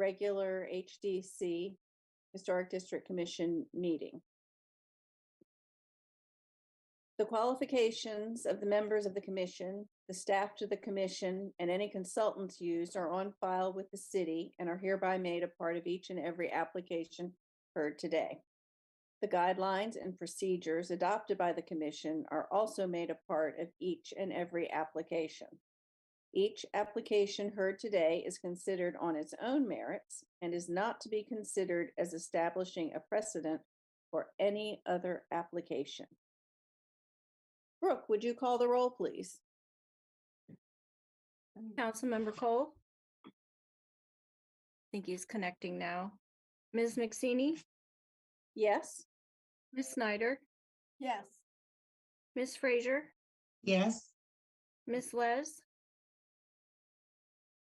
regular HDC, Historic District Commission meeting. The qualifications of the members of the commission, the staff to the commission, and any consultants used are on file with the city and are hereby made a part of each and every application heard today. The guidelines and procedures adopted by the commission are also made a part of each and every application. Each application heard today is considered on its own merits and is not to be considered as establishing a precedent for any other application. Brooke, would you call the roll, please? Councilmember Cole. I think he's connecting now. Ms. McSeany, Yes. Ms. Snyder, Yes. Ms. Frazier, Yes. Ms. Les.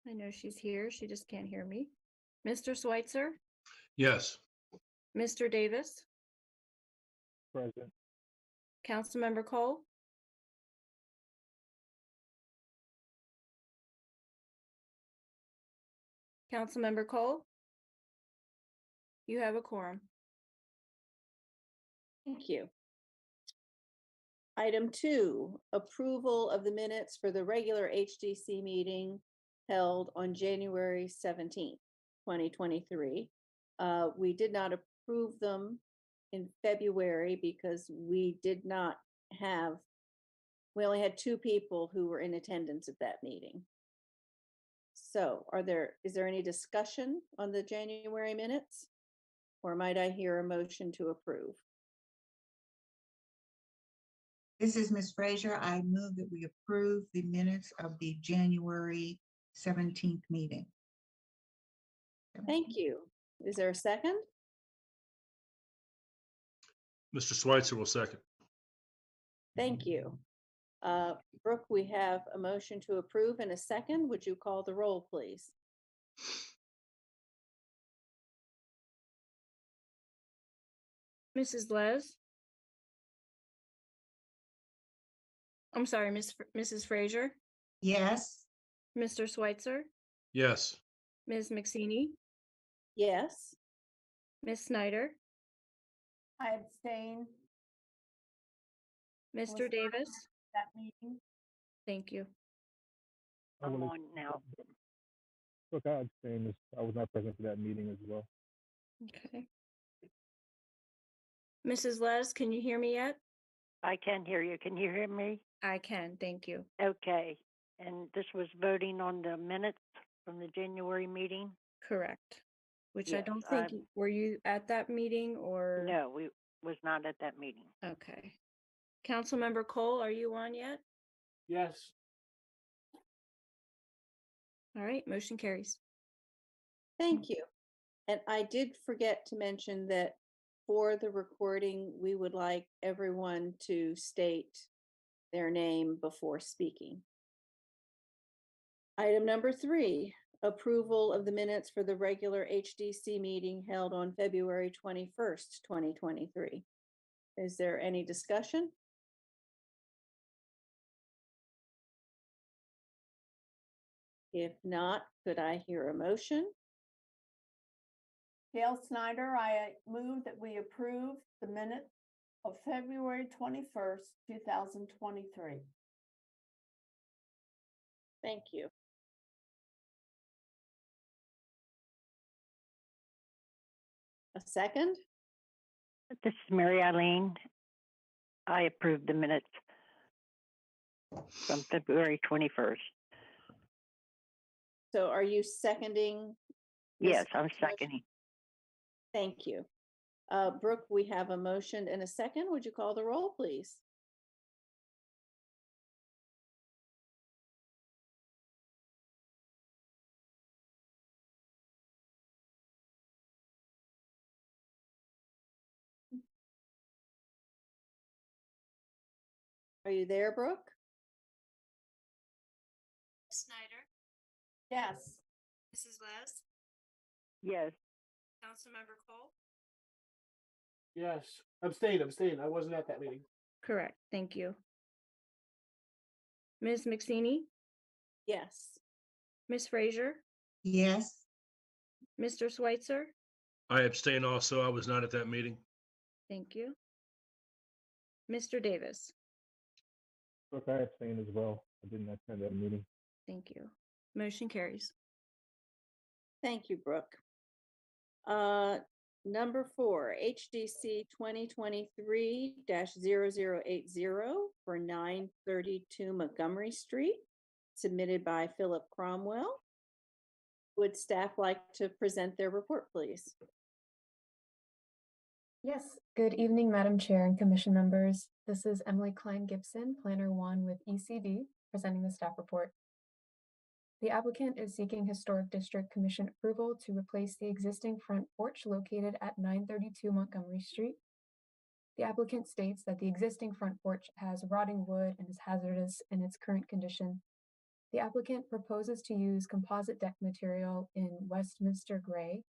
I know she's here. She just can't hear me. Mr. Schweitzer, Yes. Mr. Davis, Present. Councilmember Cole. Councilmember Cole, you have a quorum. Thank you. Item 2, approval of the minutes for the regular HDC meeting held on January 17th, 2023. We did not approve them in February because we only had 2 people who were in attendance at that meeting. So is there any discussion on the January minutes? Or might I hear a motion to approve? This is Ms. Frazier. I move that we approve the minutes of the January 17th meeting. Thank you. Is there a second? Mr. Schweitzer will second. Thank you. Brooke, we have a motion to approve in a second. Would you call the roll, please? Mrs. Les. I'm sorry, Mrs. Frazier, Yes. Mr. Schweitzer, Yes. Ms. McSeany, Yes. Ms. Snyder, I abstain. Mr. Davis. That meeting. Thank you. I'm on now. Look, I abstain. I was not present for that meeting as well. Okay. Mrs. Les, can you hear me yet? I can hear you. Can you hear me? I can, thank you. Okay. And this was voting on the minutes from the January meeting? Correct. Which I Yes, don't think, were you at that meeting or? No, we was not at that meeting. Okay. Councilmember Cole, are you on yet? Yes. All right, motion carries. Thank you. And I did forget to mention that for the recording, we would like everyone to state their name before speaking. Item number 3, approval of the minutes for the regular HDC meeting held on February 21st, 2023. Is there any discussion? If not, could I hear a motion? Gail Snyder, I move that we approve the minutes of February 21st, 2023. Thank you. A second? This is Mary Eileen. I approve the minutes from February 21st. So are you seconding? Yes, I'm motion? seconding. Thank you. Brooke, we have a motion and a second. Would you call the roll, please? Are you there, Brooke? Snyder, Yes. Mrs. Les, Yes. Councilmember Cole. Yes. Abstain. I wasn't at that meeting. Correct, thank you. Ms. McSeany, Yes. Ms. Frazier, Yes. Mr. Schweitzer? I abstain also. I was not at that meeting. Thank you. Mr. Davis? Brooke, I abstain as well. I didn't attend that meeting. Thank you. Motion carries. Thank you, Brooke. Number 4, HDC 2023-0080 for 932 Montgomery Street, submitted by Philip Cromwell. Would staff like to present their report, please? Yes, good evening, Madam Chair and Commission members. This is Emily Klein Gibson, Planner 1 with ECD, presenting the staff report. The applicant is seeking Historic District Commission approval to replace the existing front porch located at 932 Montgomery Street. The applicant states that the existing front porch has rotting wood and is hazardous in its current condition. The applicant proposes to use composite deck material in Westminster Gray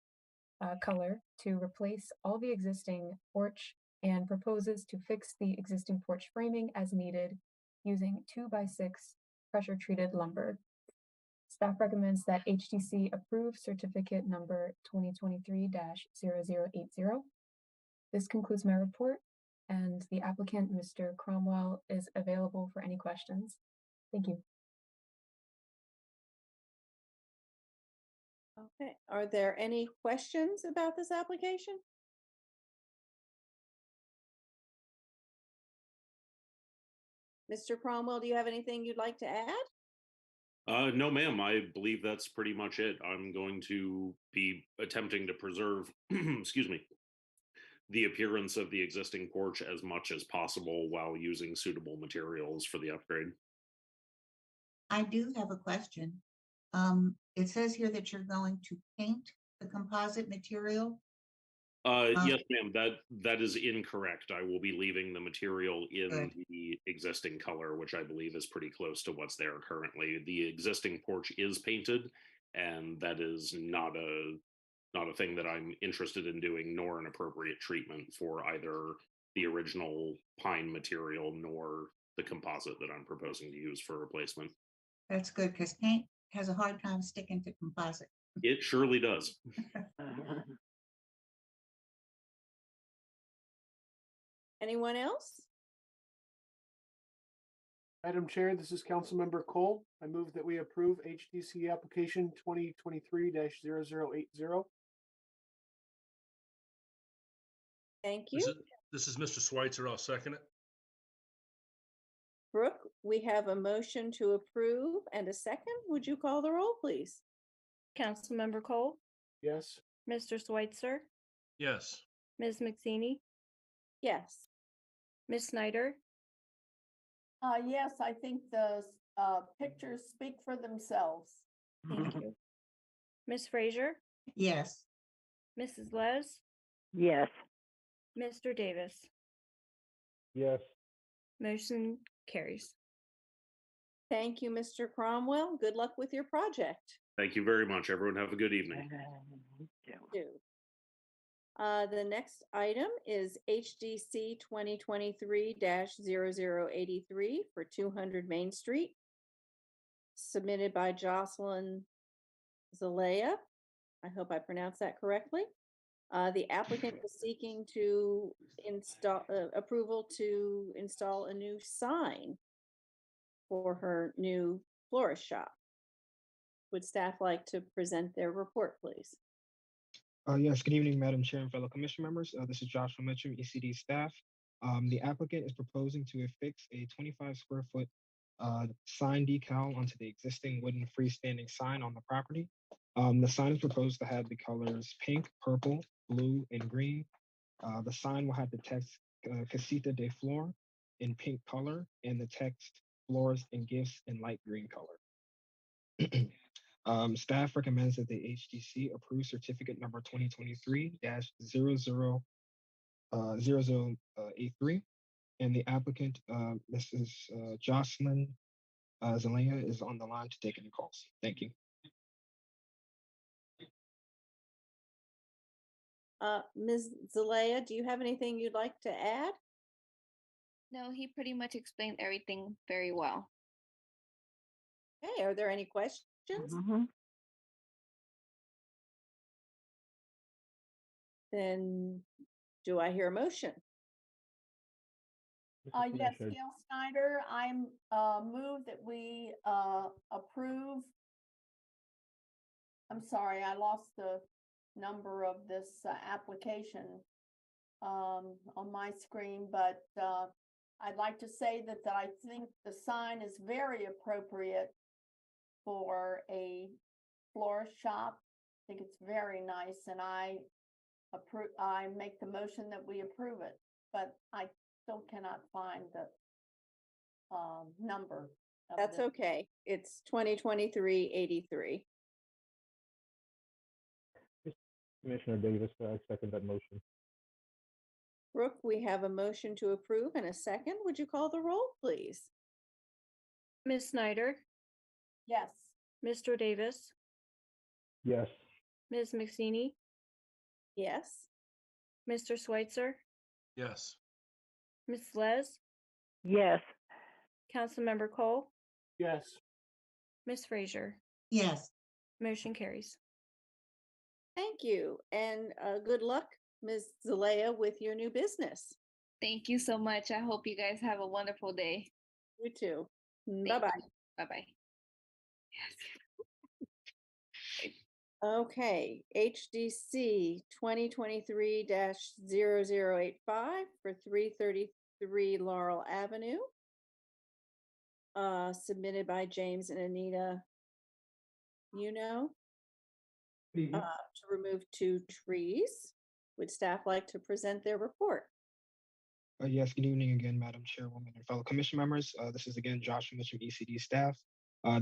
color to replace all the existing porch and proposes to fix the existing porch framing as needed using 2x6 pressure treated lumber. Staff recommends that HDC approve certificate number 2023-0080. This concludes my report, and the applicant, Mr. Cromwell, is available for any questions. Thank you. Okay, are there any questions about this application? Mr. Cromwell, do you have anything you'd like to add? No, ma'am. I believe that's pretty much it. I'm going to be attempting to preserve, excuse me, the appearance of the existing porch as much as possible while using suitable materials for the upgrade. I do have a question. It says here that you're going to paint the composite material. Yes, ma'am. That is incorrect. I will be leaving the material in Good. the existing color, which I believe is pretty close to what's there currently. The existing porch is painted, and that is not a thing that I'm interested in doing, nor an appropriate treatment for either the original pine material nor the composite that I'm proposing to use for replacement. That's good, because paint has a hard time sticking to composite. It surely does. Anyone else? Madam Chair, this is Councilmember Cole. I move that we approve HDC application 2023-0080. Thank you. This is Mr. Schweitzer. I'll second it. Brooke, we have a motion to approve and a second. Would you call the roll, please? Councilmember Cole? Yes. Mr. Schweitzer? Yes. Ms. McSaney? Yes. Ms. Snyder? Yes, I think the pictures speak for themselves. Thank you. Ms. Frazier? Yes. Mrs. Les? Yes. Mr. Davis? Yes. Motion carries. Thank you, Mr. Cromwell. Good luck with your project. Thank you very much, everyone. Have a good evening. Do. The next item is HDC 2023-0083 for 200 Main Street, submitted by Jocelyn Zelaya. I hope I pronounced that correctly. The applicant is seeking to install approval to install a new sign for her new florist shop. Would staff like to present their report, please? Yes, good evening, Madam Chair and fellow commission members. This is Joshua Mitchell, ECD staff. The applicant is proposing to affix a 25 square foot sign decal onto the existing wooden freestanding sign on the property. The sign is proposed to have the colors pink, purple, blue, and green. The sign will have the text Casita de Flor in pink color and the text Florist and Gifts in light green color. Staff recommends that the HDC approve certificate number 2023-0083, and the applicant, Mrs. Jocelyn Zelaya, is on the line to take any calls. Thank you. Ms. Zelaya, do you have anything you'd like to add? No, he pretty much explained everything very well. Okay, are there any questions? Then do I hear a motion? Mr. Yes, Commissioner, Gail Snyder, I'm, move that we, approve. I'm sorry, I lost the number of this, application, on my screen, but, I'd like to say that I think the sign is very appropriate for a florist shop. I think it's very nice, and I make the motion that we approve it, but I still cannot find the number. of That's this. okay. It's 2023-83. Commissioner Davis, I second that motion. Brooke, we have a motion to approve and a second. Would you call the roll, please? Ms. Snyder, Yes, Mr. Davis, Yes. Ms. McSeany, Yes. Mr. Schweitzer, Yes. Ms. Les, yes, Councilmember Cole, yes, Ms. Frazier. Yes, Motion carries. Thank you. And good luck, Ms. Zelaya, with your new business. Thank you so much. I hope you guys have a wonderful day. You too. Thank Bye-bye. you. Bye-bye. Yes. Okay, HDC 2023-0085 for 333 Laurel Avenue. Submitted by James and Anita Munno. To remove 2 trees. Would staff like to present their report? Yes, good evening again, Madam Chairwoman and fellow commission members. This is again Joshua Mitchell, ECD staff.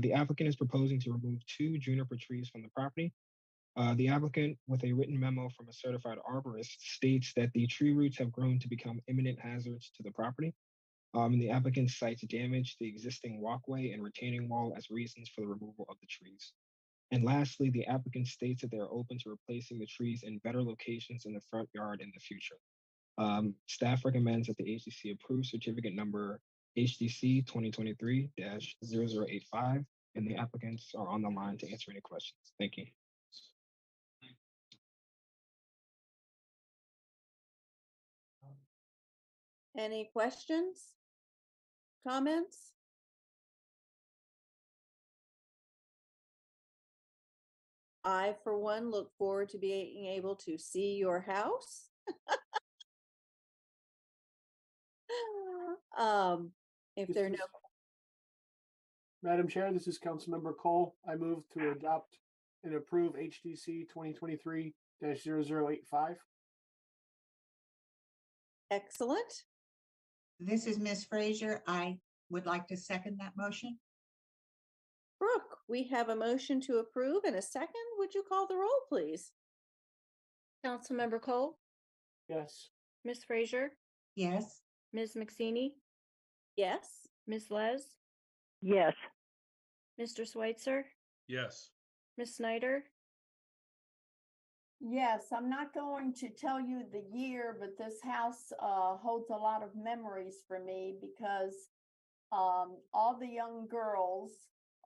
The applicant is proposing to remove 2 juniper trees from the property. The applicant, with a written memo from a certified arborist, states that the tree roots have grown to become imminent hazards to the property. And the applicant cites damage to the existing walkway and retaining wall as reasons for the removal of the trees. And lastly, the applicant states that they are open to replacing the trees in better locations in the front yard in the future. Staff recommends that the HDC approve certificate number HDC 2023-0085, and the applicants are on the line to answer any questions. Thank you. Any questions? Comments? I, for one, look forward to being able to see your house. If This there are no, is- Madam Chair, this is Councilmember Cole. I move to adopt and approve HDC 2023-0085. excellent. this is Ms. Frazier. I would like to second that motion. Brooke, we have a motion to approve and a second. Would you call the roll, please? Councilmember Cole, Yes, Ms. Frazier, Yes, Ms. McSeany, Yes. Ms. Les, yes, Mr. Schweitzer, Yes. Ms. Snyder. yes, I'm not going to tell you the year, but this house, holds a lot of memories for me because, all the young girls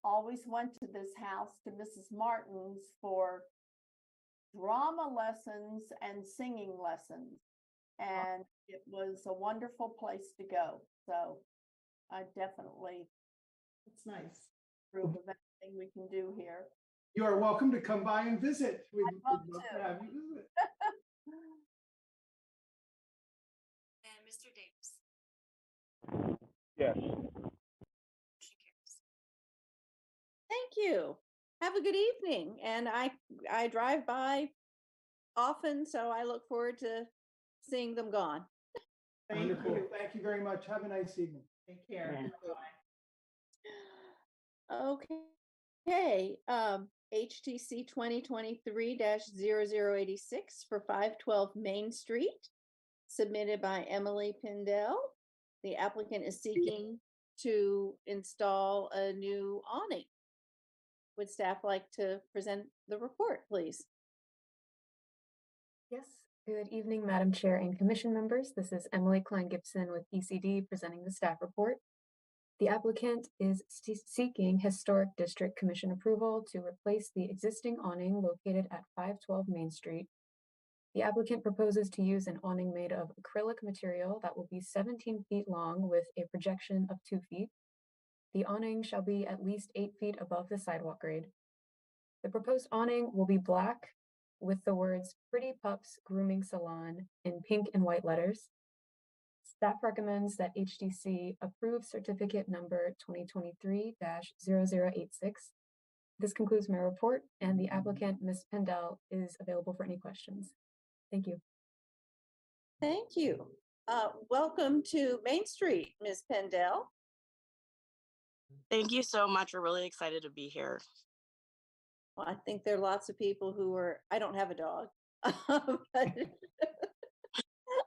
always went to this house, to Mrs. Martin's, for drama lessons and singing lessons. And it was a wonderful place to go. So I definitely, it's nice. Approve of anything we can do here. You are welcome to come by and visit. We'd love love to. to have you visit. And Mr. Davis. Yes. Thank you. Have a good evening. And I drive by often, so I look forward to seeing them gone. Wonderful. Thank you very much. Have a nice evening. take care. Yeah. Okay, HTC 2023-0086 for 512 Main Street, submitted by Emily Pindell. The applicant is seeking to install a new awning. Would staff like to present the report, please? Yes, good evening, Madam Chair and Commission members. This is Emily Klein Gibson with ECD presenting the staff report. The applicant is seeking Historic District Commission approval to replace the existing awning located at 512 Main Street The applicant proposes to use an awning made of acrylic material that will be 17 feet long with a projection of 2 feet. The awning shall be at least 8 feet above the sidewalk grade. The proposed awning will be black with the words Pretty Pups Grooming Salon in pink and white letters. Staff recommends that HDC approve certificate number 2023-0086. This concludes my report, and the applicant, Ms. Pendel, is available for any questions. Thank you. Thank you. Welcome to Main Street, Ms. Pendel. Thank you so much. We're really excited to be here. Well, I think there are lots of people who are, I don't have a dog, but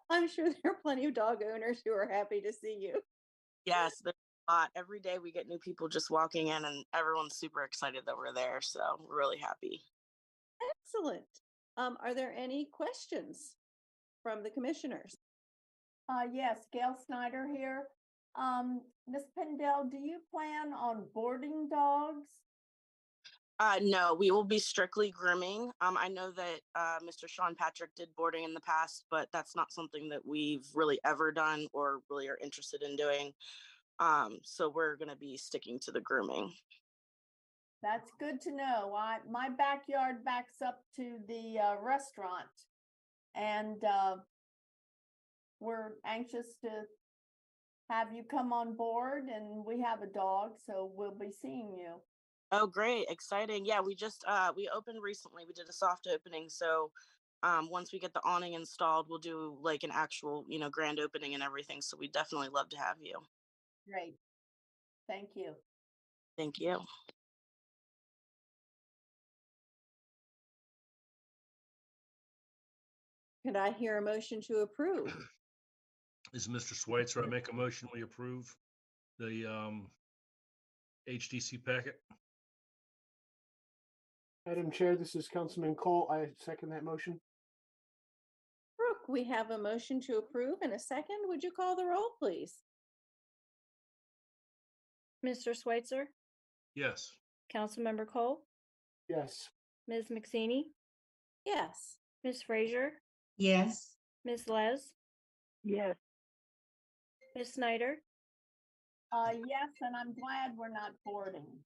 I'm sure there are plenty of dog owners who are happy to see you. Yes, there's a lot. Every day we get new people just walking in, and everyone's super excited that we're there. So we're really happy. Excellent. Are there any questions from the commissioners? Yes, Gail Snyder here. Ms. Pendel, do you plan on boarding dogs? No, we will be strictly grooming. I know that Mr. Sean Patrick did boarding in the past, but that's not something that we've really ever done or really are interested in doing. So we're going to be sticking to the grooming. That's good to know. My backyard backs up to the restaurant, and we're anxious to have you come on board, and we have a dog, so we'll be seeing you. Oh, great. Exciting. Yeah, we just, we opened recently. We did a soft opening. So once we get the awning installed, we'll do like an actual, grand opening and everything. So we definitely love to have you. Great. Thank you. Thank you. Could I hear a motion to approve? This is Mr. Schweitzer. I make a motion, we approve the HDC packet. Madam Chair, this is Councilman Cole. I second that motion. Brooke, we have a motion to approve and a second. Would you call the roll, please? Mr. Schweitzer, Yes. Councilmember Cole, Yes. Ms. McSaney, Yes. Ms. Frazier, Yes. Ms. Les, Yes. Ms. Snyder. Yes, and I'm glad we're not boarding.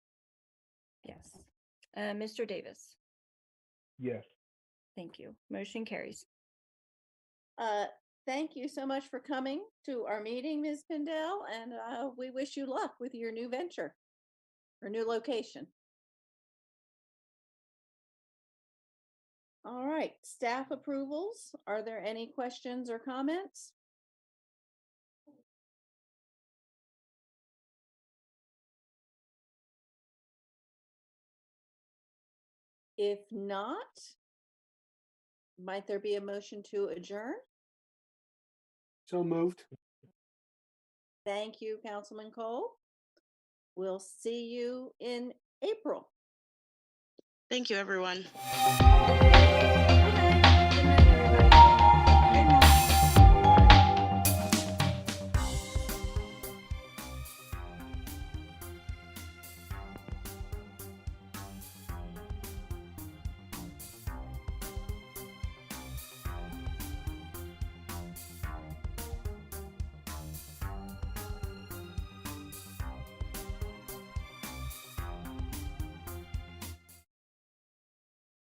Yes. Mr. Davis. Yes. Thank you. Motion carries. Thank you so much for coming to our meeting, Ms. Pendel, and we wish you luck with your new venture or new location. All right, staff approvals. Are there any questions or comments? If not, might there be a motion to adjourn? So moved. Thank you, Councilman Cole. We'll see you in April. Thank you, everyone.